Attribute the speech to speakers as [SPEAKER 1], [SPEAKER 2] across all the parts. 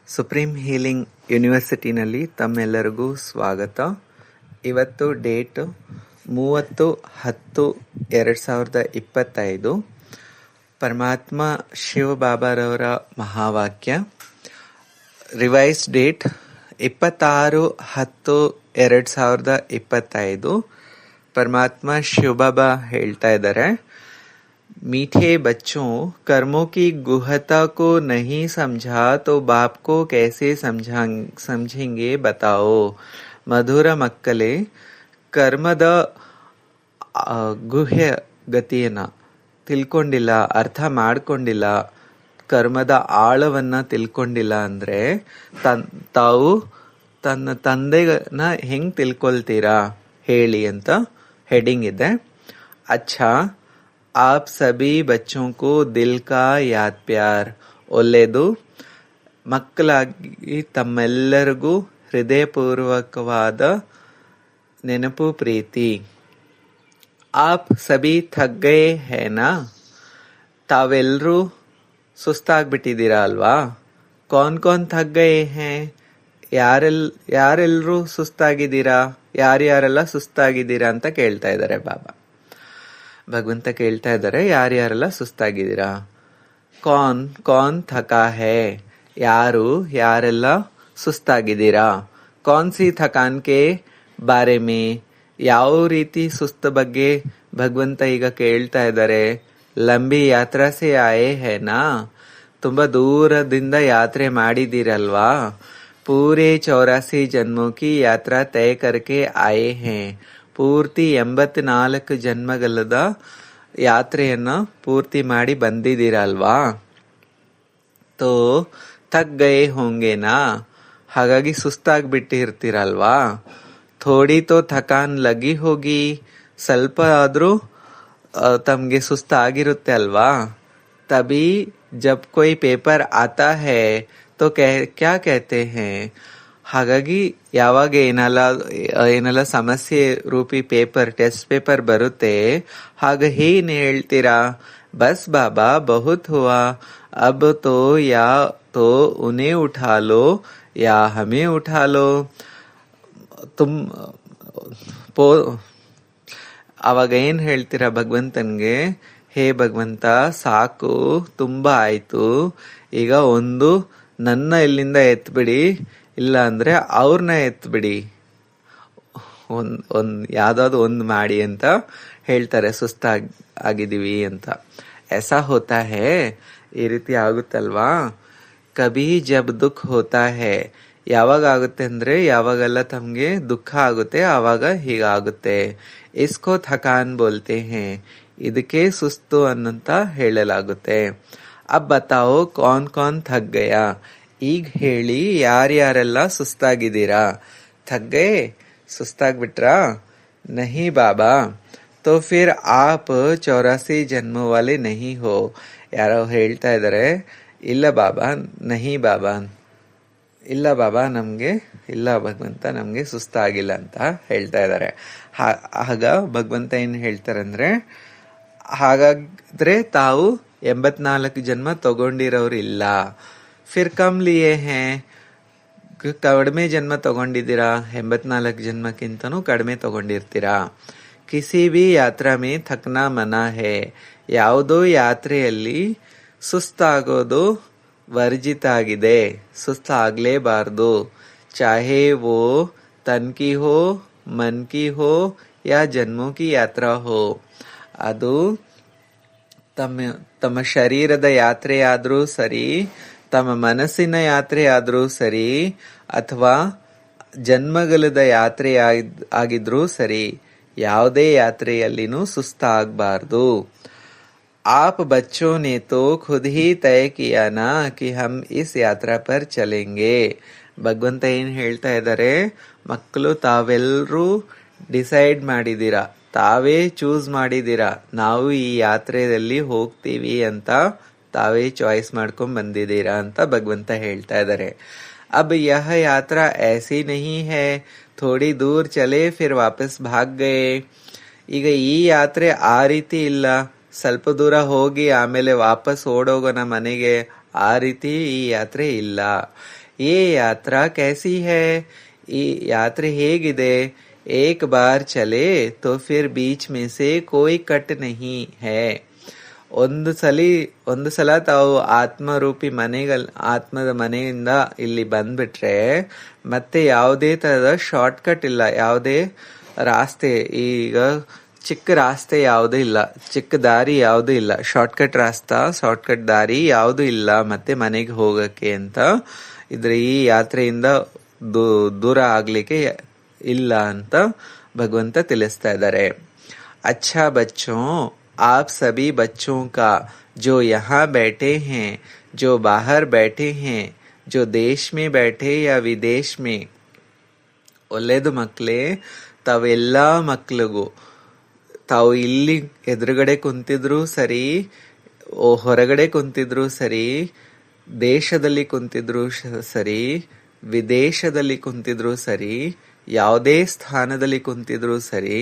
[SPEAKER 1] Supreme healing ಯೂನಿವರ್ಸಿಟಿನಲ್ಲಿ ತಮ್ಮೆಲ್ಲರಿಗೂ ಸ್ವಾಗತ. ಇವತ್ತು ಡೇಟ್ 30/10/2025. ಪರಮಾತ್ಮ ಶಿವಬಾಬಾರವರ ಮಹಾವಾಕ್ಯ. Revise date 26/10/2025. ಪರಮಾತ್ಮ ಶಿವಬಾಬಾ ಹೇಳ್ತಾ ಇದ್ದಾರೆ, मीठे बच्चों, कर्मों की गुहता को नहीं समझा तो बाप को कैसे समझेंगे बताओ. ಮಧುರ ಮಕ್ಕಳೇ, ಕರ್ಮದ ಗುಹ್ಯ ಗತಿಯನ್ನ ತಿಳ್ಕೊಂಡಿಲ್ಲ, ಅರ್ಥ ಮಾಡ್ಕೊಂಡಿಲ್ಲ, ಕರ್ಮದ ಆಳವನ್ನ ತಿಳ್ಕೊಂಡಿಲ್ಲ ಅಂದ್ರೆ ತಾವು ತನ್ನ ತಂದೆನ ಹೆಂಗ್ ತಿಳ್ಕೊಳ್ತೀರಾ ಹೇಳಿ ಅಂತ ಹೆಡಿಂಗ್ ಇದೆ. ಅಚ್ಚಾ, आप सभी बच्चों को दिल का याद प्यार. ಒಳ್ಳೆಯದು. ಮಕ್ಕಳಾಗಿ ತಮ್ಮೆಲ್ಲರಿಗೂ ಹೃದಯಪೂರ್ವಕವಾದ ನೆನಪು, ಪ್ರೀತಿ. आप सभी थक गए हैं ना? ತಾವೆಲ್ಲರೂ ಸುಸ್ತಾಗ್ಬಿಟ್ಟಿದ್ದೀರಾ ಅಲ್ವಾ? ಕೌನ್ ಕೌನ್ ಥಕ್ ಗಯೇ ಹೇ? ಯಾರೆಲ್ಲರೂ ಸುಸ್ತಾಗಿದ್ದೀರಾ? ಯಾರ್ಯಾರೆಲ್ಲ ಸುಸ್ತಾಗಿದ್ದೀರಾ ಅಂತ ಕೇಳ್ತಾ ಇದ್ದಾರೆ ಬಾಬಾ. ಭಗವಂತ ಕೇಳ್ತಾ ಇದ್ದಾರೆ, ಯಾರ್ಯಾರೆಲ್ಲ ಸುಸ್ತಾಗಿದ್ದೀರಾ? ಕೌನ್ ಥಕಾ ಹೇ? ಯಾರೆಲ್ಲ ಸುಸ್ತಾಗಿದ್ದೀರಾ? ಕೌನ್ ಸಿ ಥಕಾನ್ ಕೆ ಬಾರೆ ಮೇ? ಯಾವ ರೀತಿ ಸುಸ್ತ ಬಗ್ಗೆ ಭಗವಂತ ಈಗ ಕೇಳ್ತಾ ಇದ್ದಾರೆ. ಲಂಬಿ ಯಾತ್ರಾ ಸೆ ಆಯೇ ಹೇನಾ? ತುಂಬಾ ದೂರದಿಂದ ಯಾತ್ರೆ ಮಾಡಿದಿರಲ್ವಾ? ಪೂರೇ 84 ಜನ್ಮೋ ಕಿ ಯಾತ್ರಾ ತಯ ಕರ್ಕೆ ಆಯೇ ಹೇ. ಪೂರ್ತಿ 84 ಜನ್ಮಗಳದ ಯಾತ್ರೆಯನ್ನ ಪೂರ್ತಿ ಮಾಡಿ ಬಂದಿದ್ದೀರಲ್ವಾ? ತೋ ಥಕ್ ಗಯೇ ಹೋಂಗೆನಾ? ಹಾಗಾಗಿ ಸುಸ್ತಾಗ್ಬಿಟ್ಟಿರ್ತೀರಲ್ವಾ? ಥೋಡಿ ತೋ ಥಕಾನ್ ಲಗಿ ಹೋಗಿ, ಸ್ವಲ್ಪ ಆದ್ರೂ ತಮ್ಗೆ ಸುಸ್ತಾಗಿರುತ್ತೆ ಅಲ್ವಾ? ತಬಿ ಜಬ್ ಕೊಯ್ ಪೇಪರ್ ಆತಾ ಹೇ ತೋ ಕ್ಯಾ ಕಹತೆ ಹೇ? ಹಾಗಾಗಿ ಯಾವಾಗ ಏನೆಲ್ಲ ಸಮಸ್ಯೆ ರೂಪಿ ಪೇಪರ್, ಟೆಸ್ಟ್ ಪೇಪರ್ ಬರುತ್ತೆ, ಹಾಗ ಏನ್ ಹೇಳ್ತೀರಾ? ಬಸ್ ಬಾಬಾ ಬಹುತ್ ಹುವಾ, ಅಬ್ ತೋ ಯಾ ತೋ ಉನ್ಹೇ ಉಠಾ ಲೋ ಯಾ ಹಮೇ ಉಠಾ ಲೋ. ಅವಾಗ ಏನ್ ಹೇಳ್ತೀರಾ ಭಗವಂತನ್ಗೆ? ಹೇ ಭಗವಂತ, ಸಾಕು, ತುಂಬಾ ಆಯ್ತು, ಈಗ ಒಂದು ನನ್ನ ಇಲ್ಲಿಂದ ಎತ್ಬಿಡಿ, ಇಲ್ಲ ಅಂದ್ರೆ ಅವ್ರನ್ನ ಎತ್ಬಿಡಿ, ಯಾವ್ದಾದ್ರು ಒಂದ್ ಮಾಡಿ ಅಂತ ಹೇಳ್ತಾರೆ. ಆಗಿದೀವಿ ಅಂತ. ऐसा होता है, ಈ ರೀತಿ ಆಗುತ್ತಲ್ವಾ? ಕಭಿ ಜಬ್ ದುಃಖ ಹೋತಾ ಹೇ, ಯಾವಾಗ ಆಗುತ್ತೆ ಅಂದ್ರೆ ಯಾವಾಗೆಲ್ಲ ತಮ್ಗೆ ದುಃಖ ಆಗುತ್ತೆ ಆವಾಗ ಹೀಗಾಗುತ್ತೆ. ಇಸ್ಕೋ ಥಕಾನ್ ಬೋಲ್ತೆ ಹೇ, ಇದಕ್ಕೆ ಸುಸ್ತು ಅನ್ನಂತ ಹೇಳಲಾಗುತ್ತೆ. ಅಬ್ ಬತಾओ ಕೌನ್ ಕೌನ್ ಥಕ್ ಗಯಾ? ಈಗ ಹೇಳಿ, ಯಾರ್ಯಾರೆಲ್ಲ ಸುಸ್ತಾಗಿದ್ದೀರಾ? ಥಕ್ ಗಯೇ? ಸುಸ್ತಾಗ್ಬಿಟ್ರಾ? ನಹಿ ಬಾಬಾ. ತೋ ಫಿರ್ ಆಪ್ 84 ಜನ್ಮ ವಾಲೆ ನಹಿ ಹೋ. ಯಾರೋ ಹೇಳ್ತಾ ಇದಾರೆ, ಇಲ್ಲ ಬಾಬಾ, ನಹಿ ಬಾಬಾ, ಇಲ್ಲ ಬಾಬಾ, ಇಲ್ಲ ಭಗವಂತ, ನಮ್ಗೆ ಸುಸ್ತಾಗಿಲ್ಲ ಅಂತ ಹೇಳ್ತಾ ಇದಾರೆ. ಆಗ ಭಗವಂತ ಏನ್ ಹೇಳ್ತಾರೆ ಅಂದ್ರೆ, ಹಾಗಾದ್ರೆ ತಾವು 84 ಜನ್ಮ ತಗೊಂಡಿರೋರು ಇಲ್ಲ. ಫಿರ್ ಕಮ್ ಲಿಯೇ ಹೇ? ಕಡಿಮೆ ಜನ್ಮ ತಗೊಂಡಿದ್ದೀರಾ, 84 ಜನ್ಮಕ್ಕಿಂತನೂ ಕಡಿಮೆ ತಗೊಂಡಿರ್ತೀರಾ. ಕಿಸಿ ಬಿ ಯಾತ್ರಾ ಮೇ ಥಕ್ನಾ ಮನಾ ಹೇ, ಯಾವುದೋ ಯಾತ್ರೆಯಲ್ಲಿ ಸುಸ್ತಾಗೋದು ವರ್ಜಿತ ಆಗಿದೆ, ಸುಸ್ತಾಗ್ಲೇಬಾರ್ದು. ಚಾಹೆ ವೋ ತನ್ ಕಿ ಹೋ, ಮನ್ ಕಿ ಹೋ, ಯಾ ಜನ್ಮೋ ಕಿ ಯಾತ್ರಾ ಹೋ. ಅದು ತಮ್ಮ ಶರೀರದ ಯಾತ್ರೆ ಆದ್ರೂ ಸರಿ, ತಮ್ಮ ಮನಸ್ಸಿನ ಯಾತ್ರೆ ಆದ್ರೂ ಸರಿ, ಅಥವಾ ಜನ್ಮಗಳದ ಯಾತ್ರೆ ಆಗಿದ್ರೂ ಸರಿ, ಯಾವುದೇ ಯಾತ್ರೆಯಲ್ಲಿನೂ ಸುಸ್ತಾಗಬಾರ್ದು. आप बच्चों ने तो खुद ही तय किया ना कि हम इस यात्रा पर चलेंगे. ಭಗವಂತ ಏನ್ ಹೇಳ್ತಾ ಇದ್ದಾರೆ, ಮಕ್ಕಳು ತಾವೆಲ್ಲರೂ ಡಿಸೈಡ್ ಮಾಡಿದೀರಾ, ತಾವೇ ಚೂಸ್ ಮಾಡಿದೀರಾ, ನಾವು ಈ ಯಾತ್ರೆಯಲ್ಲಿ ಹೋಗ್ತೀವಿ ಅಂತ ತಾವೇ ಚಾಯ್ಸ್ ಮಾಡ್ಕೊಂಡ್ ಬಂದಿದ್ದೀರಾ ಅಂತ ಭಗವಂತ ಹೇಳ್ತಾ ಇದ್ದಾರೆ. ಅಬ್ ಯಹ ಯಾತ್ರಾ ಐಸಿ ನಹಿ ಹೈ, ಥೋಡಿ ದೂರ್ ಚಲೆ ಫಿರ್ ವಾಪಸ್ ಭಾಗ್ ಗಯೇ. ಈಗ ಈ ಯಾತ್ರೆ ಆ ರೀತಿ ಇಲ್ಲ, ಸ್ವಲ್ಪ ದೂರ ಹೋಗಿ ಆಮೇಲೆ ವಾಪಸ್ ಓಡೋಗೋಣ ಮನೆಗೆ ಆ ರೀತಿ ಈ ಯಾತ್ರೆ ಇಲ್ಲ. ये यात्रा कैसी है? ಈ ಯಾತ್ರೆ ಹೇಗಿದೆ? एक बार चले तो फिर बीच में से कोई कट नहीं है. ಒಂದು ಸಲ ತಾವು ಆತ್ಮರೂಪಿ ಆತ್ಮದ ಮನೆಯಿಂದ ಇಲ್ಲಿ ಬಂದ್ಬಿಟ್ರೆ ಮತ್ತೆ ಯಾವುದೇ ತರಹದ ಶಾರ್ಟ್ ಕಟ್ ಇಲ್ಲ, ಯಾವುದೇ ರಾಸ್ತೆ, ಈಗ ಚಿಕ್ಕ ರಾಸ್ತೆ ಯಾವುದೂ ಇಲ್ಲ, ಚಿಕ್ಕ ದಾರಿ ಯಾವುದೂ ಇಲ್ಲ, ಶಾರ್ಟ್ ಕಟ್ ದಾರಿ ಯಾವುದೂ ಇಲ್ಲ ಮತ್ತೆ ಮನೆಗೆ ಹೋಗಕ್ಕೆ ಅಂತ. ಇದ್ರೆ ಈ ಯಾತ್ರೆಯಿಂದ ದೂರ ಆಗ್ಲಿಕ್ಕೆ ಇಲ್ಲ ಅಂತ ಭಗವಂತ ತಿಳಿಸ್ತಾ ಇದ್ದಾರೆ. अच्छा बच्चों, आप सभी बच्चों का जो यहाँ बैठे हैं, जो बाहर बैठे हैं, जो देश में बैठे या विदेश में, ಒಳ್ಳೆಯದು ಮಕ್ಕಳೇ, ತಾವೆಲ್ಲ ಮಕ್ಕಳಿಗೂ ತಾವು ಇಲ್ಲಿ ಎದುರುಗಡೆ ಕುಂತಿದ್ರು ಸರಿ, ಹೊರಗಡೆ ಕುಂತಿದ್ರು ಸರಿ, ದೇಶದಲ್ಲಿ ಕುಂತಿದ್ರು ಸರಿ, ವಿದೇಶದಲ್ಲಿ ಕುಂತಿದ್ರು ಸರಿ, ಯಾವುದೇ ಸ್ಥಾನದಲ್ಲಿ ಕುಂತಿದ್ರು ಸರಿ,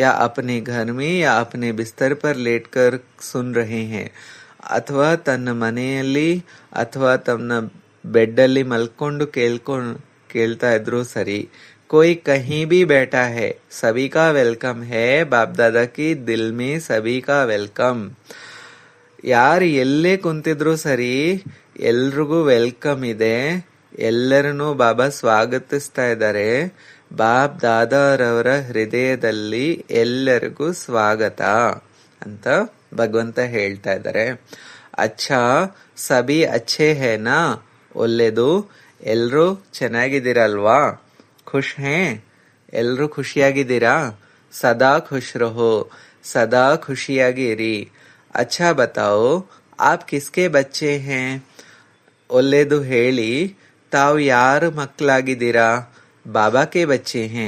[SPEAKER 1] या अपने घर में या अपने बिस्तर पर लेटकर सुन रहे हैं, ಅಥವಾ ತನ್ನ ಮನೆಯಲ್ಲಿ ಅಥವಾ ತನ್ನ ಬೆಡ್ಡಲ್ಲಿ ಮಲ್ಕೊಂಡು ಕೇಳ್ತಾ ಇದ್ರು ಸರಿ, कोई कहीं भी बैठा है, सभी का वेलकम है. बाप दादा की दिल में सभी का वेलकम. ಯಾರು ಎಲ್ಲೇ ಕುಂತಿದ್ರು ಸರಿ, ಎಲ್ರಿಗೂ ವೆಲ್ಕಮ್ ಇದೆ, ಎಲ್ಲರನ್ನೂ ಬಾಬಾ ಸ್ವಾಗತಿಸ್ತಾ ಇದ್ದಾರೆ. ಬಾಪ್ ದಾದಾರವರ ಹೃದಯದಲ್ಲಿ ಎಲ್ಲರಿಗೂ ಸ್ವಾಗತ ಅಂತ ಭಗವಂತ ಹೇಳ್ತಾ ಇದ್ದಾರೆ. ಅಚ್ಚಾ ಸಭಿ ಅಚ್ಚೆ ಹೇನಾ? ಒಳ್ಳೆದು, ಎಲ್ರೂ ಚೆನ್ನಾಗಿದ್ದೀರಲ್ವಾ? ಖುಷ್ ಹೇ? ಎಲ್ರೂ ಖುಷಿಯಾಗಿದ್ದೀರಾ? ಸದಾ ಖುಷ್ ರಹೋ, ಸದಾ ಖುಷಿಯಾಗಿರಿ. ಅಚ್ಚಾ ಬತಾओ, ಆಪ್ ಕಿಸ್ಕೆ ಬಚ್ಚೆ ಹೇ? ಒಳ್ಳೆದು ಹೇಳಿ, ತಾವು ಯಾರು ಮಕ್ಕಳಾಗಿದ್ದೀರಾ? ಬಾಬಾಕೆ ಬಚ್ಚೆ ಹೇ,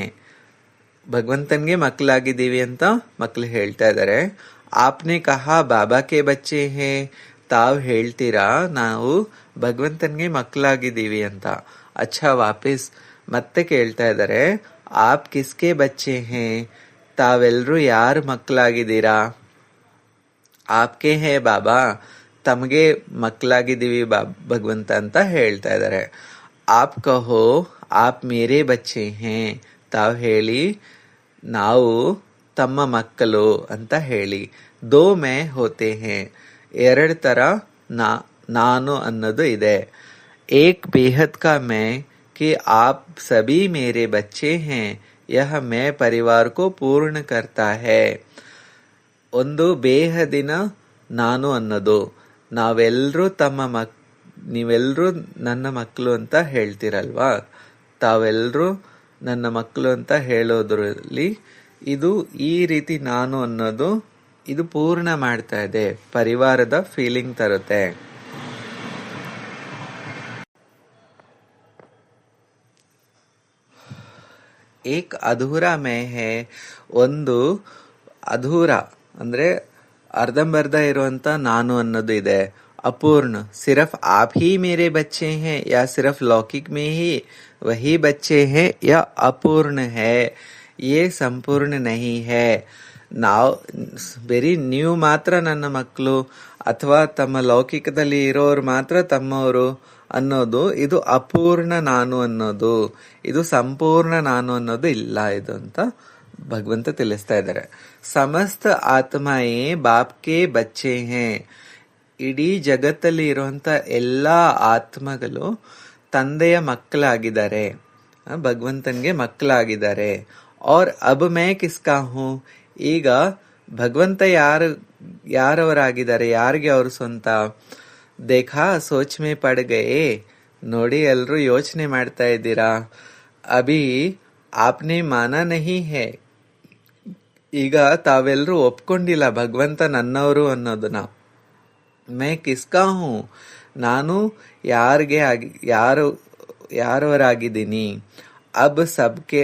[SPEAKER 1] ಭಗವಂತನ್ಗೆ ಮಕ್ಕಳಾಗಿದ್ದೀವಿ ಅಂತ ಮಕ್ಕಳು ಹೇಳ್ತಾ ಇದ್ದಾರೆ. ಆಪ್ನೆ ಕಹಾ ಬಾಬಾಕೆ ಬಚ್ಚೆ ಹೇ, ತಾವು ಹೇಳ್ತೀರಾ ನಾವು ಭಗವಂತನ್ಗೆ ಮಕ್ಕಳಾಗಿದ್ದೀವಿ ಅಂತ. ಅಚ್ಚಾ ವಾಪಸ್ ಮತ್ತೆ ಕೇಳ್ತಾ ಇದ್ದಾರೆ, ಆಪ್ ಕಿಸ್ಕೆ ಬಚ್ಚೆ ಹೇ? ತಾವೆಲ್ಲರೂ ಯಾರು ಮಕ್ಕಳಾಗಿದ್ದೀರಾ? ಆಪ್ಕೆ ಹೇ ಬಾಬಾ, ತಮಗೆ ಮಕ್ಕಳಾಗಿದ್ದೀವಿ ಭಗವಂತ ಅಂತ ಹೇಳ್ತಾ ಇದ್ದಾರೆ. ಆಪ್ ಕಹೋ ಆಪ್ ಮೇರೆ ಬಚ್ಚೆ ಹೇ, ತಾವು ಹೇಳಿ ನಾವು ತಮ್ಮ ಮಕ್ಕಳು ಅಂತ ಹೇಳಿ. ದೋ ಮೈ ಹೋತೆ ಹೇ, ಎರಡು ತರ ನಾನು ಅನ್ನೋದು ಇದೆ. ಏಕ್ ಬೇಹದ್ ಕಾ ಮೈ कि आप सभी मेरे बच्चे हैं, यह मैं परिवार को पूर्ण करता है. ಒಂದು ಬೇಹದಿನ ನಾನು ಅನ್ನೋದು, ನಾವೆಲ್ಲರೂ ನೀವೆಲ್ಲರೂ ನನ್ನ ಮಕ್ಕಳು ಅಂತ ಹೇಳ್ತಿರಲ್ವಾ, ತಾವೆಲ್ಲರೂ ನನ್ನ ಮಕ್ಕಳು ಅಂತ ಹೇಳೋದ್ರಲ್ಲಿ ಇದು ಈ ರೀತಿ ನಾನು ಅನ್ನೋದು ಇದು ಪೂರ್ಣ ಮಾಡ್ತಾ ಇದೆ, ಪರಿವಾರದ ಫೀಲಿಂಗ್ ತರುತ್ತೆ. ಏಕ್ ಅಧೂರ ಮೇ ಹೇ, ಒಂದು ಅಧೂರ ಅಂದ್ರೆ ಅರ್ಧಂಬರ್ಧ ಇರುವಂತ ನಾನು ಅನ್ನೋದು ಇದೆ. अपूर्ण, सिर्फ आप ही मेरे बच्चे हैं या सिर्फ लौकिक में ही वही बच्चे हैं या अपूर्ण है, ये संपूर्ण नहीं है. ಬರೀ ನೀವು ಮಾತ್ರ ನನ್ನ ಮಕ್ಕಳು ಅಥವಾ ತಮ್ಮ ಲೌಕಿಕದಲ್ಲಿ ಇರೋರು ಮಾತ್ರ ತಮ್ಮವರು ಅನ್ನೋದು ಇದು ಅಪೂರ್ಣ ನಾನು ಅನ್ನೋದು, ಇದು ಸಂಪೂರ್ಣ ನಾನು ಅನ್ನೋದು ಇಲ್ಲ ಇದು ಅಂತ ಭಗವಂತ ತಿಳಿಸ್ತಾ ಇದ್ದಾರೆ. ಸಮಸ್ತ ಆತ್ಮಾಯೇ ಬಾಪ್ಕೆ ಬಚ್ಚೆ ಹೇ, ಇಡೀ ಜಗತ್ತಲ್ಲಿ ಇರುವಂತ ಎಲ್ಲಾ ಆತ್ಮಗಳು ತಂದೆಯ ಮಕ್ಕಳಾಗಿದ್ದಾರೆ, ಭಗವಂತನ್ಗೆ ಮಕ್ಕಳಾಗಿದ್ದಾರೆ. ಔರ್ ಅಬ್ ಮೈ ಕಿಸ್ಕಾ ಹೂ, ಈಗ ಭಗವಂತ ಯಾರವರಾಗಿದ್ದಾರೆ, ಯಾರಿಗೆ ಅವರು ಸ್ವಂತ? ದೇಖಾ ಸೋಚ್ ಮೇ ಪಡ್ ಗಯೇ, ನೋಡಿ ಎಲ್ರೂ ಯೋಚನೆ ಮಾಡ್ತಾ ಇದ್ದೀರಾ. ಅಭಿ ಆಪ್ನೆ ಮಾನ ನಹಿ ಹೇ, ಈಗ ತಾವೆಲ್ಲರೂ ಒಪ್ಕೊಂಡಿಲ್ಲ ಭಗವಂತ ನನ್ನವರು ಅನ್ನೋದನ್ನ. ಮೈ ಕಿಸ್ಕಾ ಹೂ, ನಾನು ಯಾರವರಾಗಿದ್ದೀನಿ. ಅಬ್ ಸಬ್ಕೆ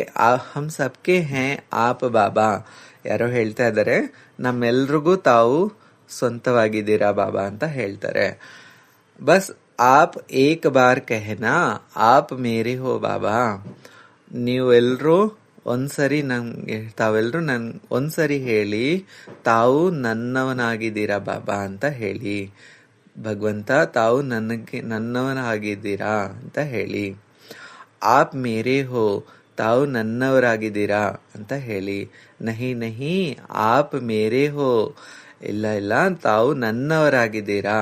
[SPEAKER 1] ಹಮ್ ಸಬ್ಕೆ ಹೇ ಆಪ್ ಬಾಬಾ, ಯಾರೋ ಹೇಳ್ತಾ ಇದ್ದಾರೆ ನಮ್ಮೆಲ್ರಿಗೂ ತಾವು ಸ್ವಂತವಾಗಿದ್ದೀರಾ ಬಾಬಾ ಅಂತ ಹೇಳ್ತಾರೆ. ಬಸ್ ಆಪ್ ಏಕ್ ಬಾರ್ ಕಹನಾ ಆಪ್ ಮೇರೆ ಹೋ ಬಾಬಾ, ನೀವೆಲ್ರೂ ಒಂದ್ಸರಿ ತಾವೆಲ್ಲರೂ ಒಂದ್ಸರಿ ಹೇಳಿ ತಾವು ನನ್ನವನಾಗಿದ್ದೀರಾ ಬಾಬಾ ಅಂತ ಹೇಳಿ. ಭಗವಂತ ತಾವು ನನ್ನವನಾಗಿದ್ದೀರಾ ಅಂತ ಹೇಳಿ. ಆಪ್ ಮೇರೆ ಹೋ, ತಾವು ನನ್ನವರಾಗಿದ್ದೀರಾ ಅಂತ ಹೇಳಿ. ನಹಿ ನಹಿ ಆಪ್ ಮೇರೆ ಹೋ, ಇಲ್ಲ ಇಲ್ಲ ತಾವು ನನ್ನವರಾಗಿದ್ದೀರಾ.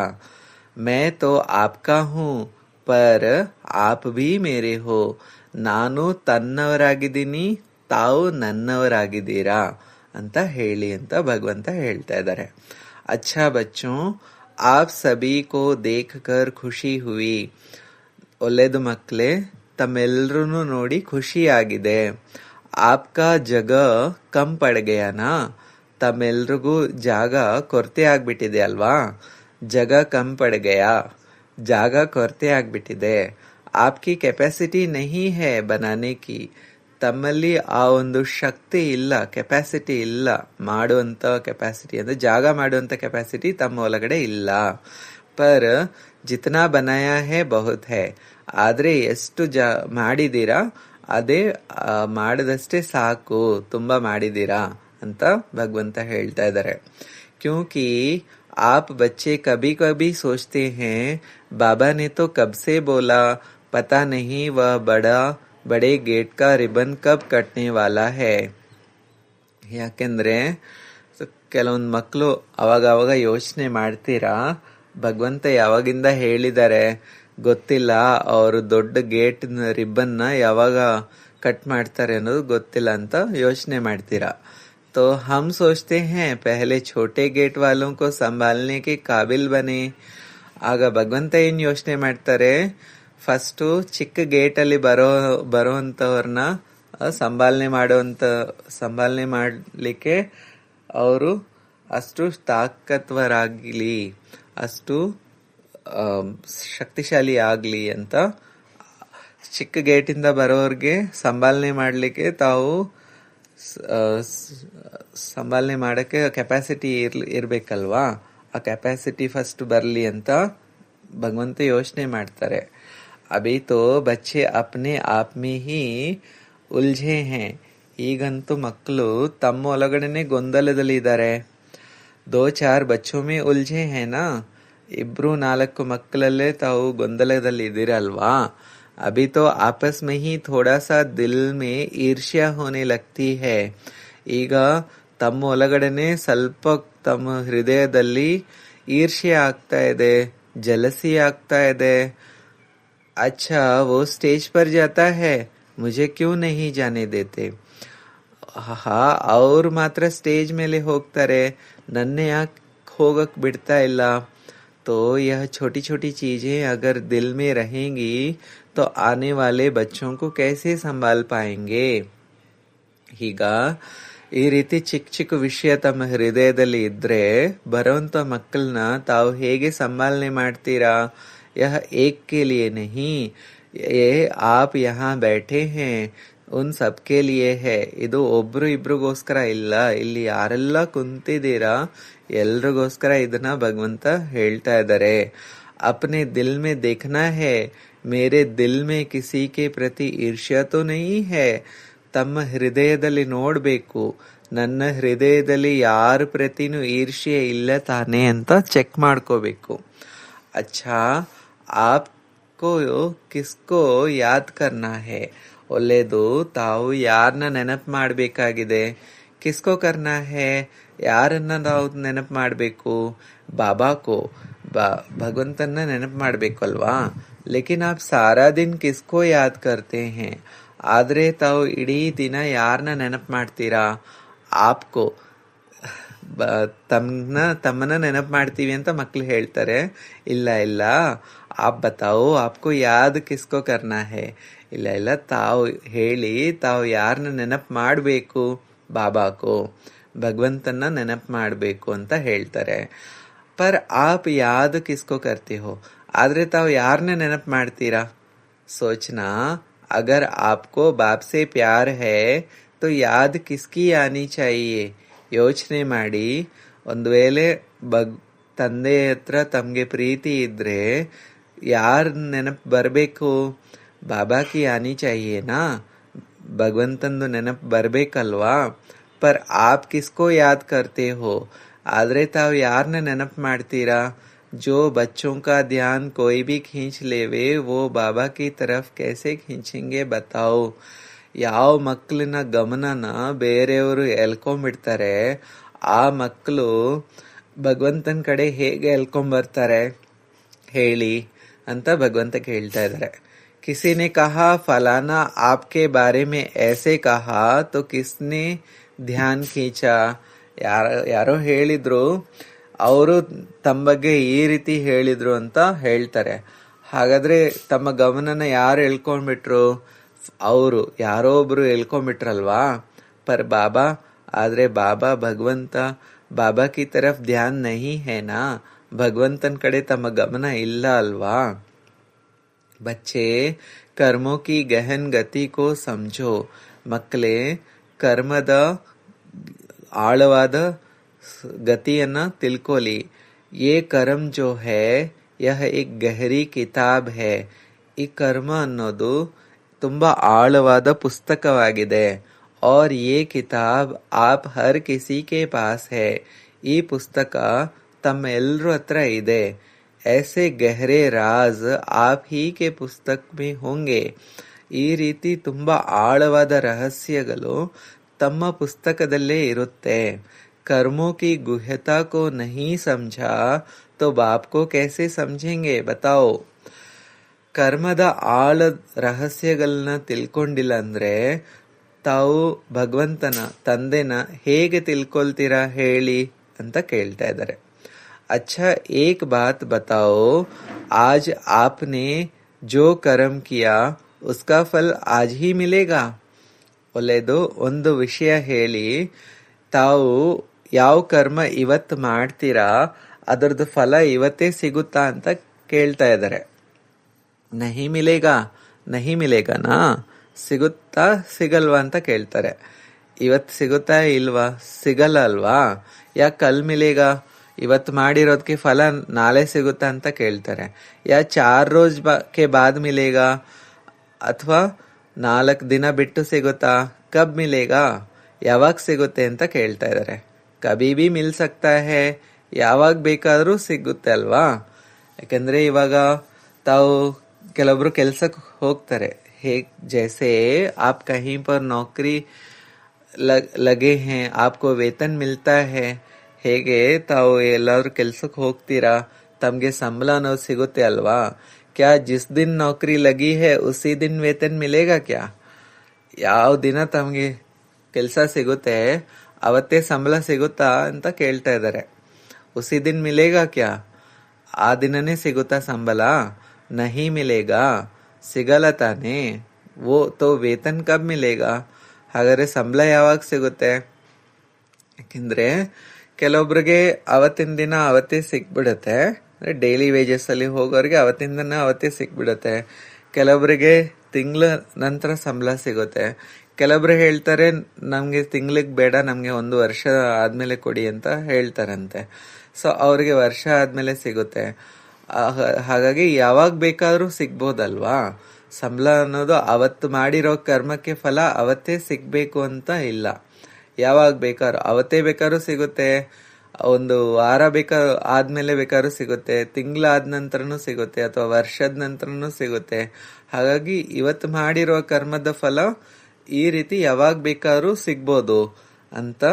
[SPEAKER 1] ಮೈ ತೋ ಆಪ್ಕಾ ಹೂ ಪರ್ ಆಪ್ ಭೀ ಮೇರೆ ಹೋ, ನಾನು ತನ್ನವರಾಗಿದ್ದೀನಿ, ತಾವು ನನ್ನವರಾಗಿದ್ದೀರಾ ಅಂತ ಹೇಳಿ ಅಂತ ಭಗವಂತ ಹೇಳ್ತಾ ಇದ್ದಾರೆ. ಅಚ್ಚಾ ಬಚ್ಚೋ, ಆಪ್ ಸಭಿ ಕೋ ದೇಖ್ ಕರ್ ಖುಷಿ ಹುಯಿ. ಒಳ್ಳೆದು ಮಕ್ಕಳೇ, ತಮ್ಮೆಲ್ಲರೂ ನೋಡಿ ಖುಷಿಯಾಗಿದೆ. ಆಪ್ಕಾ ಜಗ ಕಮ್ ಪಡ್ ಗಯಾನಾ, ತಮ್ಮೆಲ್ರಿಗೂ ಜಾಗ ಕೊರತೆ ಆಗ್ಬಿಟ್ಟಿದೆ ಅಲ್ವಾ. ಜಗ ಕಮ್ ಪಡ್ ಗಯಾ, ಜಾಗ ಕೊರತೆ ಆಗ್ಬಿಟ್ಟಿದೆ. ಆಪ್ಕಿ ಕೆಪಾಸಿಟಿ ನಹಿ ಹೈ ಬನಾನೆ ಕಿ, ತಮ್ಮಲ್ಲಿ ಆ ಒಂದು ಶಕ್ತಿ ಇಲ್ಲ, ಕೆಪಾಸಿಟಿ ಇಲ್ಲ, ಮಾಡುವಂತ ಕೆಪಾಸಿಟಿ ಅಂದ್ರೆ ಜಾಗ ಮಾಡುವಂತ ಕೆಪಾಸಿಟಿ ತಮ್ಮ ಒಳಗಡೆ ಇಲ್ಲ. ಪರ್ ಜಿತನಾ ಬನಾಯಾ ಹೈ ಬಹುತ್ ಹೈ, ಆದ್ರೆ ಎಷ್ಟು ಮಾಡಿದೀರಾ ಅದೇ ಮಾಡಿದಷ್ಟೇ ಸಾಕು, ತುಂಬಾ ಮಾಡಿದೀರಾ ಅಂತ ಭಗವಂತ ಹೇಳ್ತಾ ಇದ್ದಾರೆ. ಕ್ಯೂಂಕಿ आप बच्चे कभी कभी सोचते हैं बाबा ने तो कब से बोला, पता नहीं वह बड़े गेट का रिबन कब कटने वाला है. ಯಾಕೆಂದ್ರೆ ಕೆಲವೊಂದು ಮಕ್ಕಳು ಅವಾಗ ಯೋಚನೆ ಮಾಡ್ತೀರಾ, ಭಗವಂತ ಯಾವಾಗಿಂದ ಹೇಳಿದ್ದಾರೆ ಗೊತ್ತಿಲ್ಲ, ಅವರು ದೊಡ್ಡ ಗೇಟ್ ರಿಬ್ಬನ್ ಯಾವಾಗ ಕಟ್ ಮಾಡ್ತಾರೆ ಅನ್ನೋದು ಗೊತ್ತಿಲ್ಲ ಅಂತ ಯೋಚನೆ ಮಾಡ್ತೀರಾ. तो हम सोचते हैं पहले छोटे गेट वालों को संभालने के काबिल बने. ಆಗ ಭಗವಂತ ಏನ್ ಯೋಚನೆ ಮಾಡ್ತಾರೆ, ಫಸ್ಟ್ ಚಿಕ್ಕ ಗೇಟ್ ಅಲ್ಲಿ ಬರೋಂತವ್ರನ್ನ ಸಂಭಾಲನೆ ಮಾಡ್ಲಿಕ್ಕೆ ಅವರು ಅಷ್ಟು ತಾಕತ್ವರಾಗ್ಲಿ, ಅಷ್ಟು ಶಕ್ತಿಶಾಲಿ ಆಗ್ಲಿ ಅಂತ ಚಿಕ್ಕ ಗೇಟಿಂದ ಬರೋರ್ಗೆ ಸಂಭಾಲನೆ ಮಾಡ್ಲಿಕ್ಕೆ ತಾವು ಸಂಭಾಲನೆ ಮಾಡಕ್ಕೆ ಕೆಪಾಸಿಟಿ ಇರ್ಬೇಕಲ್ವಾ, ಆ ಕೆಪಾಸಿಟಿ ಫಸ್ಟ್ ಬರ್ಲಿ ಅಂತ ಭಗವಂತ ಯೋಚನೆ ಮಾಡ್ತಾರೆ. ಅಭಿ ತೋ ಬಚ್ಚೆ ಅಪ್ನೆ ಆಪ್ ಮೇ ಹಿ ಉಲ್झे हैं, ಈಗಂತೂ ಮಕ್ಕಳು ತಮ್ಮ ಒಳಗಡೆನೆ ಗೊಂದಲದಲ್ಲಿ ಇದ್ದಾರೆ. 2-4 ಬಚ್ಚೋ ಮೇ ಉಲ್झे हैं ನಾ, 2-4 ಮಕ್ಕಳಲ್ಲೇ ತಾವು ಗೊಂದಲದಲ್ಲಿ ಇದ್ದೀರಲ್ವಾ. अभी तो आपस में ही थोड़ा सा दिल में ईर्ष्या होने लगती है. ಈಗ ತಮ್ಮ ಒಳಗಡೆನೆ ಸ್ವಲ್ಪ ತಮ್ಮ ಹೃದಯದಲ್ಲಿ ಈರ್ಷ್ಯೆ ಆಗ್ತಾ ಇದೆ, ಜಲಸಿ ಆಗ್ತಾ ಇದೆ. अच्छा वो स्टेज पर जाता है, मुझे क्यों नहीं जाने देते. ಅವ್ರು ಮಾತ್ರ ಸ್ಟೇಜ್ ಮೇಲೆ ಹೋಗ್ತಾರೆ, ನನ್ನೇ ಯಾಕೆ ಹೋಗಕ್ ಬಿಡ್ತಾ ಇಲ್ಲ. तो यह छोटी छोटी चीजें अगर दिल में रहेंगी तो आने वाले बच्चों को कैसे संभाल पाएंगे. ಈಗ ಈ ರೀತಿ ಚಿಕ್ಕ ಚಿಕ್ಕ ವಿಷಯ ತಮ್ಮ ಹೃದಯದಲ್ಲಿ ಇದ್ರೆ ಬರುವಂತ ಮಕ್ಕಳನ್ನ ತಾವು ಹೇಗೆ ಸಂಭಾಲನೆ ಮಾಡ್ತೀರಾ. यह एक के लिए नहीं, ये आप यहाँ बैठे हैं उन सबके लिए है. ಇದು ಒಬ್ರು ಇಬ್ರಿಗೋಸ್ಕರ ಇಲ್ಲ, ಇಲ್ಲಿ ಯಾರೆಲ್ಲ ಕುಂತಿದ್ದೀರಾ ಎಲ್ರಿಗೋಸ್ಕರ ಇದನ್ನ ಭಗವಂತ ಹೇಳ್ತಾ ಇದ್ದಾರೆ. अपने दिल में देखना है, मेरे दिल में किसी के प्रति ईर्ष्या तो नहीं है. ತಮ್ಮ ಹೃದಯದಲ್ಲಿ ನೋಡ್ಬೇಕು, ನನ್ನ ಹೃದಯದಲ್ಲಿ ಯಾರ ಪ್ರತಿನೂ ಈರ್ಷ್ಯೆ ಇಲ್ಲ ತಾನೆ ಅಂತ ಚೆಕ್ ಮಾಡ್ಕೋಬೇಕು. ಅಚ್ಚಾ ಆಪ್ಕೋ ಕಿಸ್ಕೋ ಯಾದ್ ಕರ್ನಾ ಹೇ, ಒಳ್ಳೇದು ತಾವು ಯಾರನ್ನ ನೆನಪು ಮಾಡಬೇಕಾಗಿದೆ. ಕಿಸ್ಕೋ ಕರ್ನಾ ಹೇ, ಯಾರನ್ನ ನಾವು ನೆನಪು ಮಾಡಬೇಕು. ಬಾಬಾಕೋ, ಭಗವಂತನ ನೆನಪು ಮಾಡಬೇಕು ಅಲ್ವಾ. ಲೇಕಿನ್ ಆಪ್ ಸಾರಾ ದಿನ್ ಕಿಸ್ಕೋ ಯಾದ್ ಕರ್ತೆ ಹೇ, ಆದ್ರೆ ತಾವು ಇಡೀ ದಿನ ಯಾರನ್ನ ನೆನಪು ಮಾಡ್ತೀರಾ. ಆಪ್ಕೋ, ತಮ್ಮನ್ನ ನೆನಪು ಮಾಡ್ತೀವಿ ಅಂತ ಮಕ್ಳು ಹೇಳ್ತಾರೆ. ಇಲ್ಲ ಇಲ್ಲ, ಆಪ್ ಬತಾओ ಆಪ್ಕೋ ಯಾದ್ ಕಿಸ್ಕೋ ಕರ್ನಾ ಹೇ. ಇಲ್ಲ ಇಲ್ಲ, ತಾವು ಹೇಳಿ ತಾವು ಯಾರನ್ನ ನೆನಪು ಮಾಡಬೇಕು. ಬಾಬಾಕೋ, ಭಗವಂತನ ನೆನಪು ಮಾಡಬೇಕು ಅಂತ ಹೇಳ್ತಾರೆ. ಪರ್ ಆಪ್ ಯಾದ್ ಕಿಸ್ಕೋ ಕರ್ತಿ ಹೋ, ಆದ್ರೆ ತಾವು ಯಾರನ್ನ ನೆನಪು ಮಾಡ್ತೀರಾ. ಸೋಚನಾ, अगर आपको बाप से प्यार है तो याद किसकी आनी चाहिए. ಯೋಚನೆ ಮಾಡಿ, ಒಂದು ವೇಳೆ ತಂದೆ ಹತ್ರ ತಮ್ಗೆ ಪ್ರೀತಿ ಇದ್ರೆ ಯಾರ್ ನೆನಪು ಬರಬೇಕು. ಬಾಬಾಕಿ ಆನಿ ಚಾಹಿಯೇನಾ, ಭಗವಂತಂದು ನೆನಪು ಬರ್ಬೇಕಲ್ವಾ. ಪರ್ ಆಪ್ ಕಿಸ್ಕೋ ಯಾದ್ ಕರ್ತೆ ಹೋ, ಆದ್ರೆ ತಾವು ಯಾರನ್ನ ನೆನಪು ಮಾಡ್ತೀರಾ. जो बच्चों का ध्यान कोई भी खींच लेवे वो बाबा की तरफ कैसे खींचेंगे बताओ. ಯಾವ ಮಕ್ಕಳನ್ನ ಗಮನನ ಬೇರೆಯವರು ಎಳ್ಕೊಂಡ್ಬಿಡ್ತಾರೆ, ಆ ಮಕ್ಕಳು ಭಗವಂತನ ಕಡೆ ಹೇಗೆ ಎಳ್ಕೊಂಬರ್ತಾರೆ ಹೇಳಿ ಅಂತ ಭಗವಂತ ಕೇಳ್ತಾ ಇದ್ದಾರೆ. किसी ने कहा फलाना आपके बारे में ऐसे कहा तो किसने ध्यान खींचा. ಯಾರೋ ಹೇಳಿದ್ರು, ಅವರು ತಮ್ಮ ಬಗ್ಗೆ ಈ ರೀತಿ ಹೇಳಿದ್ರು ಅಂತ ಹೇಳ್ತಾರೆ. ಹಾಗಾದ್ರೆ ತಮ್ಮ ಗಮನನ ಯಾರು ಎಳ್ಕೊಂಡ್ಬಿಟ್ರು? ಅವರು ಯಾರೋ ಒಬ್ರು ಎಳ್ಕೊಂಡ್ಬಿಟ್ರಲ್ವಾ. ಪರ್ ಬಾಬಾ, ಆದ್ರೆ ಬಾಬಾ ಭಗವಂತ ಬಾಬಾ ಕಿ ತರಫ್ ಧ್ಯಾನ್ ನಹಿ ಹೇನಾ, ಭಗವಂತನ ಕಡೆ ತಮ್ಮ ಗಮನ ಇಲ್ಲ ಅಲ್ವಾ. ಬಚ್ಚೆ ಕರ್ಮೋ ಕಿ ಗಹನ್ ಗತಿ ಕೋ ಸಮझो. ಮಕ್ಕಳೇ, ಕರ್ಮದ ಆಳವಾದ ಗತಿಯನ್ನ ತಿಳ್ಕೊಳ್ಳಿ. ಯೇ ಕರ್ಮ ಜೋ ಹೈ ಯಹ ಏಕ್ ಗಹರಿ ಕಿತಾಬ್ ಹೈ. ಈ ಕರ್ಮ ಅನ್ನೋದು ತುಂಬಾ ಆಳವಾದ ಪುಸ್ತಕವಾಗಿದೆ. और ये किताब आप हर किसी के पास है. ಈ ಪುಸ್ತಕ ತಮ್ಮೆಲ್ಲರ ಹತ್ರ ಇದೆ. ऐसे गहरे राज आप ही के पुस्तक में होंगे. ಈ ರೀತಿ ತುಂಬಾ ಆಳವಾದ ರಹಸ್ಯಗಳು ತಮ್ಮ ಪುಸ್ತಕದಲ್ಲೇ ಇರುತ್ತೆ. कर्मों की गुह्यता को नहीं समझा तो बाप को कैसे समझेंगे बताओ. ಕರ್ಮದ ಆಳ ರಹಸ್ಯಗಳನ್ನ ತಿಳ್ಕೊಂಡಿಲ್ಲ ಅಂದ್ರೆ ತಾವು ಭಗವಂತನ ತಂದೆನ ಹೇಗೆ ತಿಳ್ಕೊಳ್ತೀರಾ ಹೇಳಿ ಅಂತ ಕೇಳ್ತಾ ಇದ್ದಾರೆ. अच्छा एक बात बताओ, आज आपने जो कर्म किया उसका फल आज ही मिलेगा. ಒಳ್ಳೆಯದು, ಒಂದು ವಿಷಯ ಹೇಳಿ, ತಾವು ಯಾವ ಕರ್ಮ ಇವತ್ತು ಮಾಡ್ತೀರಾ ಅದರದ್ದು ಫಲ ಇವತ್ತೇ ಸಿಗುತ್ತಾ ಅಂತ ಕೇಳ್ತಾ ಇದ್ದಾರೆ. ನಹಿ ಮಿಲೇಗಾ, ನಹಿ ಮಿಲೇಗಾನಾ, ಸಿಗುತ್ತಾ ಸಿಗಲ್ವಾ ಅಂತ ಕೇಳ್ತಾರೆ. ಇವತ್ತು ಸಿಗುತ್ತಾ ಇಲ್ವಾ? ಸಿಗಲ್ಲ ಅಲ್ವಾ. ಯಾ ಕಲ್ ಮಿಲೇಗಾ, ಇವತ್ತು ಮಾಡಿರೋದಕ್ಕೆ ಫಲ ನಾಳೆ ಸಿಗುತ್ತಾ ಅಂತ ಕೇಳ್ತಾರೆ. ಯಾ 4 ರೋಜ್ ಕೆ ಬಾದ್ ಮಿಲೇಗಾ, ಅಥವಾ 4 ದಿನ ಬಿಟ್ಟು ಸಿಗುತ್ತಾ. ಕಬ್ ಮಿಲೇಗಾ, ಯಾವಾಗ ಸಿಗುತ್ತೆ ಅಂತ ಕೇಳ್ತಾ ಇದ್ದಾರೆ. ಕಬಿ ಬಿ ಮಿಲ್ ಸಕ್ತಾ ಹೈ, ಯಾವಾಗ ಬೇಕಾದ್ರೂ ಸಿಗುತ್ತೆ ಅಲ್ವಾ. ಯಾಕಂದ್ರೆ ಇವಾಗ ತಾವು ಕೆಲವೊಬ್ರು ಕೆಲ್ಸಕ್ಕೆ ಹೋಗ್ತಾರೆ. ಹೇಗ್ ಜೈಸೆ ಆಪ್ ಕहीं पर नौकरी लगे हैं, आपको ವೇತನ್ ಮಿಲ್ತಾ ಹೈ. ಹೇಗೆ ತಾವು ಎಲ್ಲಾದ್ರೂ ಕೆಲ್ಸಕ್ಕೆ ಹೋಗ್ತೀರಾ, ತಮ್ಗೆ ಸಂಬಳ ಅನ್ನೋದು ಸಿಗುತ್ತೆ ಅಲ್ವಾ. ಕ್ಯಾ ಜಿಸ್ ದಿನ್ ನೌಕರಿ ಲಗಿ ಹೈ ಉಸಿ ದಿನ್ ವೇತನ್ ಮಿಲೇಗಾ ಕ್ಯಾ. ಯಾವ ದಿನ ತಮ್ಗೆ ಕೆಲ್ಸ ಸಿಗುತ್ತೆ ಅವತ್ತೇ ಸಂಬಳ ಸಿಗುತ್ತಾ ಅಂತ ಕೇಳ್ತಾ ಇದ್ದಾರೆ. ಉಸಿ ದಿನ್ ಮಿಲೇಗಾ ಕ್ಯಾ, ಆ ದಿನನೇ ಸಿಗುತ್ತಾ ಸಂಬಳ. ನಹಿ ಮಿಲೇಗಾ, ಸಿಗಲ್ಲ ತಾನೇ. ವೋ ತೋ ವೇತನ್ ಕಬ್ ಮಿಲೇಗಾ, ಹಾಗಾದ್ರೆ ಸಂಬಳ ಯಾವಾಗ ಸಿಗುತ್ತೆ. ಯಾಕೆಂದ್ರೆ ಕೆಲವೊಬ್ರಿಗೆ ಅವತ್ತಿನ ದಿನ ಅವತ್ತೇ ಸಿಕ್ಬಿಡುತ್ತೆ. ಡೈಲಿ ವೇಜಸ್ ಅಲ್ಲಿ ಹೋಗೋರಿಗೆ ಅವತ್ತಿನ ದಿನ ಅವತ್ತೇ ಸಿಕ್ಬಿಡುತ್ತೆ. ಕೆಲವೊಬ್ರಿಗೆ ತಿಂಗಳ ನಂತರ ಸಂಬಳ ಸಿಗುತ್ತೆ. ಕೆಲವೊಬ್ರು ಹೇಳ್ತಾರೆ ನಮ್ಗೆ ತಿಂಗ್ಳಿಗೆ ಬೇಡ, ನಮ್ಗೆ 1 ವರ್ಷ ಆದ್ಮೇಲೆ ಕೊಡಿ ಅಂತ ಹೇಳ್ತಾರಂತೆ. ಸೊ ಅವ್ರಿಗೆ ವರ್ಷ ಆದ್ಮೇಲೆ ಸಿಗುತ್ತೆ. ಹಾಗಾಗಿ ಯಾವಾಗ ಬೇಕಾದ್ರೂ ಸಿಗ್ಬೋದಲ್ವಾ. ಸಂಬಳ ಅನ್ನೋದು ಅವತ್ತು ಮಾಡಿರೋ ಕರ್ಮಕ್ಕೆ ಫಲ ಅವತ್ತೇ ಸಿಗ್ಬೇಕು ಅಂತ ಇಲ್ಲ. ಯಾವಾಗ ಬೇಕಾದ್ರೂ ಅವತ್ತೇ ಬೇಕಾದ್ರೂ ಸಿಗುತ್ತೆ, 1 ವಾರ ಆದ್ಮೇಲೆ ಬೇಕಾದ್ರೂ ಸಿಗುತ್ತೆ, ತಿಂಗಳಾದ ನಂತರನೂ ಸಿಗುತ್ತೆ, ಅಥವಾ ವರ್ಷದ ನಂತರನೂ ಸಿಗುತ್ತೆ. ಹಾಗಾಗಿ ಇವತ್ತು ಮಾಡಿರೋ ಕರ್ಮದ ಫಲ ಈ ರೀತಿ ಯಾವಾಗ ಬೇಕಾದ್ರೂ ಸಿಗ್ಬೋದು ಅಂತ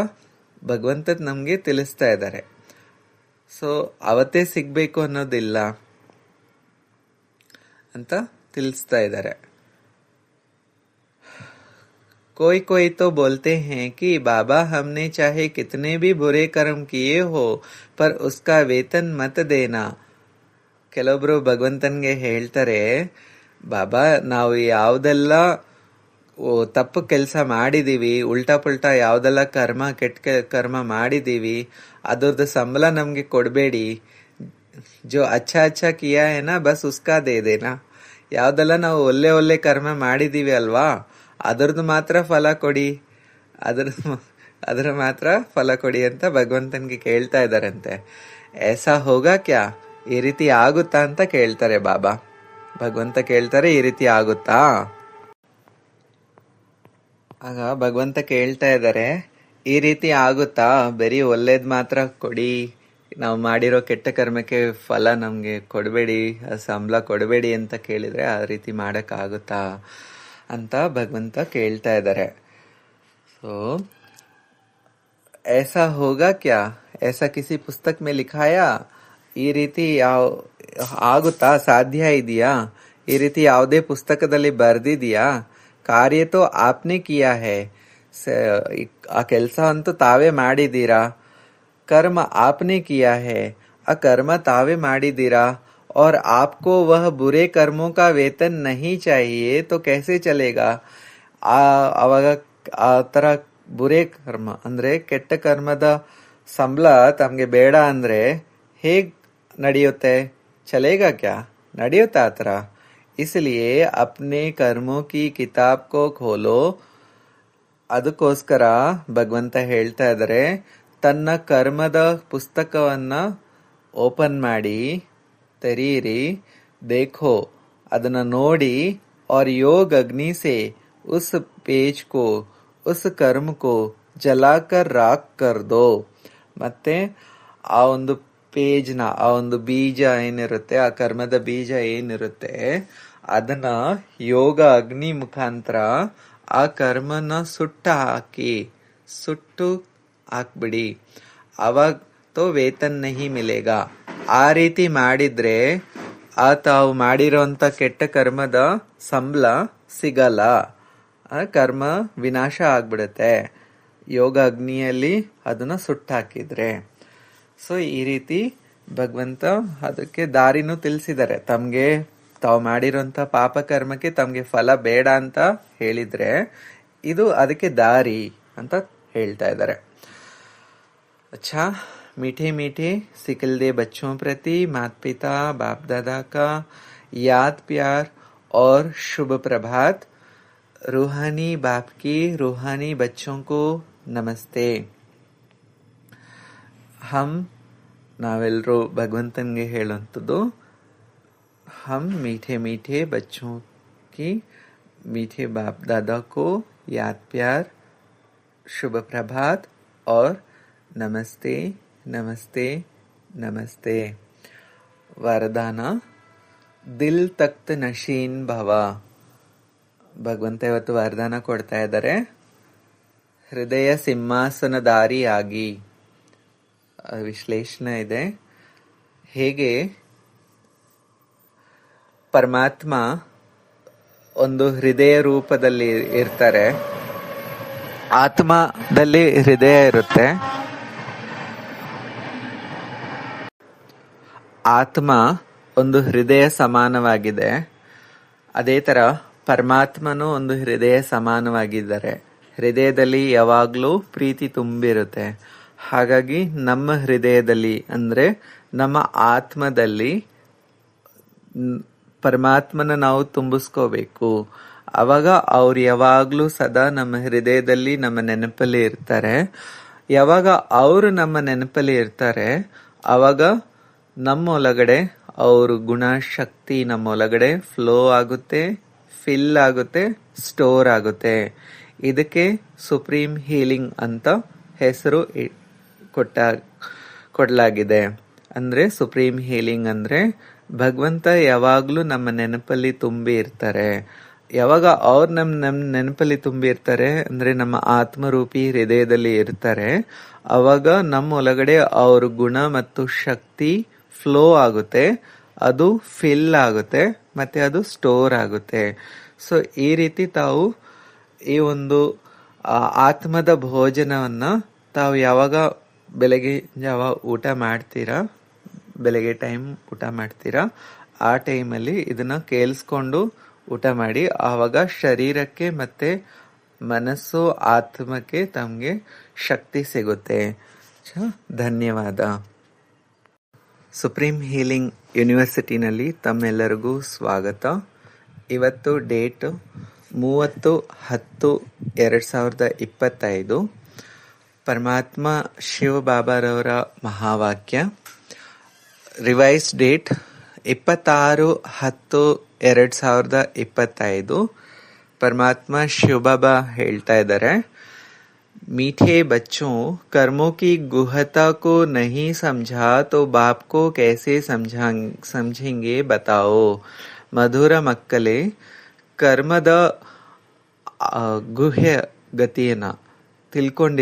[SPEAKER 1] ಭಗವಂತ ನಮ್ಗೆ ತಿಳಿಸ್ತಾ ಇದ್ದಾರೆ. ಸೊ ಅವತ್ತೇ ಸಿಗ್ಬೇಕು ಅನ್ನೋದಿಲ್ಲ ಅಂತ ತಿಳಿಸ್ತಾ ಇದ್ದಾರೆ. कोई कोई तो बोलते हैं कि बाबा हमने चाहे कितने भी बुरे कर्म किए हो पर उसका वेतन मत देना. ಕೆಲವೊಬ್ರು ಭಗವಂತನ್ಗೆ ಹೇಳ್ತಾರೆ, ಬಾಬಾ ನಾವು ಯಾವ್ದೆಲ್ಲ ತಪ್ಪು ಕೆಲಸ ಮಾಡಿದೀವಿ, ಉಲ್ಟಾ ಪುಲ್ಟಾ ಯಾವ್ದೆಲ್ಲ ಕೆಟ್ಟ ಕರ್ಮ ಮಾಡಿದೀವಿ ಅದ್ರದ್ದು ಸಂಬಳ ನಮ್ಗೆ ಕೊಡ್ಬೇಡಿ. ಜೋ ಅಚ್ಚಾ ಅಚ್ಚಾ ಕಿಯಾ ಏನಾ ಬಸ್ ಉಸ್ಕಾ ದೇ ದೇನಾ. ಯಾವ್ದೆಲ್ಲ ನಾವು ಒಳ್ಳೆ ಕರ್ಮ ಮಾಡಿದೀವಿ ಅಲ್ವಾ ಅದರದ್ದು ಮಾತ್ರ ಫಲ ಕೊಡಿ, ಅದರ ಮಾತ್ರ ಫಲ ಕೊಡಿ ಅಂತ ಭಗವಂತನ್ಗೆ ಕೇಳ್ತಾ ಇದಾರಂತೆ. ऐसा होगा क्या, ಈ ರೀತಿ ಆಗುತ್ತಾ ಅಂತ ಕೇಳ್ತಾರೆ ಬಾಬಾ. ಭಗವಂತ ಕೇಳ್ತಾರೆ, ಈ ರೀತಿ ಆಗುತ್ತಾ. ಆಗ ಭಗವಂತ ಕೇಳ್ತಾ ಇದ್ದಾರೆ, ಈ ರೀತಿ ಆಗುತ್ತಾ, ಬರೀ ಒಳ್ಳೇದ್ ಮಾತ್ರ ಕೊಡಿ, ನಾವು ಮಾಡಿರೋ ಕೆಟ್ಟ ಕರ್ಮಕ್ಕೆ ಫಲ ನಮ್ಗೆ ಕೊಡಬೇಡಿ, ಸಂಬಳ ಕೊಡಬೇಡಿ ಅಂತ ಕೇಳಿದ್ರೆ ಆ ರೀತಿ ಮಾಡಕ್ ಆಗುತ್ತಾ ಅಂತ ಭಗವಂತ ಕೇಳ್ತಾ ಇದ್ದಾರೆ. ಸೊ ऐसा होगा क्या, ऐसा किसी पुस्तक में लिखाया, ಈ ರೀತಿ ಆಗುತ್ತಾ, ಸಾಧ್ಯ ಇದೆಯಾ, ಈ ರೀತಿ ಯಾವುದೇ ಪುಸ್ತಕದಲ್ಲಿ ಬರ್ದಿದ್ಯಾ? ಕಾರ್ಯ ತೋ ಆಪ್ನೆ ಕಿಯಾ ಹೈ, ಆ ಕೆಲಸ ಅಂತೂ ತಾವೇ ಮಾಡಿದ್ದೀರಾ. कर्म आपने किया है, अकर्म तावे ಮಾಡಿದ್ದೀರಾ. और आपको वह बुरे कर्मों का वेतन नहीं चाहिए तो कैसे चलेगा. ಅವಾಗ ಆ ತರ ಬುರೆ ಕರ್ಮ ಅಂದ್ರೆ ಕೆಟ್ಟ ಕರ್ಮದ ಸಂಬಳ ತಮ್ಗೆ ಬೇಡ ಅಂದ್ರೆ ಹೇಗ್ ನಡೆಯುತ್ತೆ? ಚಲೇಗಾ ಕ್ಯಾ, ನಡೆಯುತ್ತಾ ಆತರ? इसलिए अपने कर्मों की किताब को खोलो. ಅದಕ್ಕೋಸ್ಕರ ಭಗವಂತ ಹೇಳ್ತಾ ಇದ್ದಾರೆ, ತನ್ನ ಕರ್ಮದ ಪುಸ್ತಕವನ್ನ ಓಪನ್ ಮಾಡಿ, ತೆರೀರಿ, देखो, ಅದನ್ನ ನೋಡಿ, और योग अग्नि से उस पेज को, उस कर्म को जलाकर राख कर दो. ಮತ್ತೆ ಆ ಒಂದು ಪೇಜ್ನ, ಆ ಒಂದು ಬೀಜ ಏನಿರುತ್ತೆ, ಆ ಕರ್ಮದ ಬೀಜ ಏನಿರುತ್ತೆ, ಅದನ್ನ ಯೋಗ ಅಗ್ನಿ ಮುಖಾಂತರ ಆ ಕರ್ಮನ ಸುಟ್ಟು ಹಾಕ್ಬಿಡಿ. ಅವಾಗ ತೋ ವೇತನ್ ನಹಿ ಮಿಲೇಗಾ. ಆ ರೀತಿ ಮಾಡಿದ್ರೆ ಆ ತಾವು ಮಾಡಿರೋಂಥ ಕೆಟ್ಟ ಕರ್ಮದ ಸಂಬಳ ಸಿಗಲ್ಲ, ಕರ್ಮ ವಿನಾಶ ಆಗ್ಬಿಡುತ್ತೆ ಯೋಗ ಅಗ್ನಿಯಲ್ಲಿ ಅದನ್ನ ಸುಟ್ಟಾಕಿದ್ರೆ. ಸೊ ಈ ರೀತಿ ಭಗವಂತ ಅದಕ್ಕೆ ದಾರಿನೂ ತಿಳಿಸಿದ್ದಾರೆ. ತಮ್ಗೆ ತಾವು ಮಾಡಿರೋಂಥ ಪಾಪ ಕರ್ಮಕ್ಕೆ ತಮ್ಗೆ ಫಲ ಬೇಡ ಅಂತ ಹೇಳಿದ್ರೆ ಇದು ಅದಕ್ಕೆ ದಾರಿ ಅಂತ ಹೇಳ್ತಾ ಇದ್ದಾರೆ. अच्छा, मीठे मीठे सिकल दे बच्चों प्रति माता पिता बाप दादा का याद प्यार और शुभ प्रभात. रूहानी बाप की रूहानी बच्चों को नमस्ते. ನಾವೆಲ್ಲರೂ ಭಗವಂತನಿಗೆ ಹೇಳುವಂಥದ್ದು, हम मीठे मीठे बच्चों की मीठे बाप दादा को याद प्यार, शुभ प्रभात और नमस्ते नमस्ते नमस्ते. ವರದಾನ, ದಿಲ್ ತಖ್ತ್ ನಶೀನ್ ಭವ. ಭಗವಂತ ಇವತ್ತು ವರದಾನ ಕೊಡ್ತಾ ಇದ್ದಾರೆ, ಹೃದಯ ಸಿಂಹಾಸನಧಾರಿ ಆಗಿ. ವಿಶ್ಲೇಷಣೆ ಇದೆ. ಹೇಗೆ ಪರಮಾತ್ಮ ಒಂದು ಹೃದಯ ರೂಪದಲ್ಲಿ ಇರ್ತಾರೆ, ಆತ್ಮದಲ್ಲಿ ಹೃದಯ ಇರುತ್ತೆ, ಆತ್ಮ ಒಂದು ಹೃದಯ ಸಮಾನವಾಗಿದೆ. ಅದೇ ತರ ಪರಮಾತ್ಮನು ಒಂದು ಹೃದಯ ಸಮಾನವಾಗಿದ್ದಾರೆ. ಹೃದಯದಲ್ಲಿ ಯಾವಾಗ್ಲೂ ಪ್ರೀತಿ ತುಂಬಿರುತ್ತೆ. ಹಾಗಾಗಿ ನಮ್ಮ ಹೃದಯದಲ್ಲಿ ಅಂದ್ರೆ ನಮ್ಮ ಆತ್ಮದಲ್ಲಿ ಪರಮಾತ್ಮನ ನಾವು ತುಂಬಿಸ್ಕೋಬೇಕು. ಅವಾಗ ಅವ್ರು ಯಾವಾಗ್ಲೂ ಸದಾ ನಮ್ಮ ಹೃದಯದಲ್ಲಿ ನಮ್ಮ ನೆನಪಲ್ಲಿ ಇರ್ತಾರೆ. ಯಾವಾಗ ಅವರು ನಮ್ಮ ನೆನಪಲ್ಲಿ ಇರ್ತಾರೆ ಅವಾಗ ನಮ್ಮ ಒಳಗಡೆ ಅವ್ರ ಗುಣ ಶಕ್ತಿ ನಮ್ಮ ಒಳಗಡೆ ಫ್ಲೋ ಆಗುತ್ತೆ, ಫಿಲ್ ಆಗುತ್ತೆ, ಸ್ಟೋರ್ ಆಗುತ್ತೆ. ಇದಕ್ಕೆ ಸುಪ್ರೀಂ ಹೀಲಿಂಗ್ ಅಂತ ಹೆಸರು ಕೊಡಲಾಗಿದೆ. ಅಂದ್ರೆ ಸುಪ್ರೀಂ ಹೀಲಿಂಗ್ ಅಂದ್ರೆ ಭಗವಂತ ಯಾವಾಗ್ಲೂ ನಮ್ಮ ನೆನಪಲ್ಲಿ ತುಂಬಿ ಇರ್ತಾರೆ. ಯಾವಾಗ ಅವ್ರು ನಮ್ಮ ನೆನಪಲ್ಲಿ ತುಂಬಿ ಇರ್ತಾರೆ ಅಂದ್ರೆ ನಮ್ಮ ಆತ್ಮರೂಪಿ ಹೃದಯದಲ್ಲಿ ಇರ್ತಾರೆ, ಅವಾಗ ನಮ್ಮ ಒಳಗಡೆ ಅವ್ರ ಗುಣ ಮತ್ತು ಶಕ್ತಿ ಫ್ಲೋ ಆಗುತ್ತೆ, ಅದು ಫಿಲ್ ಆಗುತ್ತೆ, ಮತ್ತೆ ಅದು ಸ್ಟೋರ್ ಆಗುತ್ತೆ. ಸೊ ಈ ರೀತಿ ತಾವು ಈ ಒಂದು ಆತ್ಮದ ಭೋಜನವನ್ನ ತಾವು ಯಾವಾಗ ಬೆಳಗ್ಗೆ ಜಾವ ಊಟ ಮಾಡ್ತೀರಾ, ಬೆಳಗ್ಗೆ ಟೈಮ್ ಊಟ ಮಾಡ್ತೀರಾ, ಆ ಟೈಮಲ್ಲಿ ಇದನ್ನ ಕೇಳಿಸ್ಕೊಂಡು ಊಟ ಮಾಡಿ. ಆವಾಗ ಶರೀರಕ್ಕೆ ಮತ್ತೆ ಮನಸ್ಸು ಆತ್ಮಕ್ಕೆ ತಮಗೆ ಶಕ್ತಿ ಸಿಗುತ್ತೆ. ಧನ್ಯವಾದ. ಸುಪ್ರೀಂ ಹೀಲಿಂಗ್ ಯೂನಿವರ್ಸಿಟಿನಲ್ಲಿ ತಮ್ಮೆಲ್ಲರಿಗೂ ಸ್ವಾಗತ. ಇವತ್ತು ಡೇಟ್ 30/10/2025. ಪರಮಾತ್ಮ ಶಿವ ಬಾಬಾರವರ ಮಹಾವಾಕ್ಯ. Revise date 26/10/2025. ಪರಮಾತ್ಮ ಶಿವಬಾಬಾ ಹೇಳ್ತಾ ಇದ್ದಾರೆ, मीठे बच्चों, कर्मों की गुहता को नहीं समझा तो बाप को कैसे समझेंगे बताओ. ಮಧುರ ಮಕ್ಕಳೇ, ಕರ್ಮದ ಗುಹ್ಯ ಗತಿಯನ್ನ ತಿಳ್ಕೊಂಡಿಲ್ಲ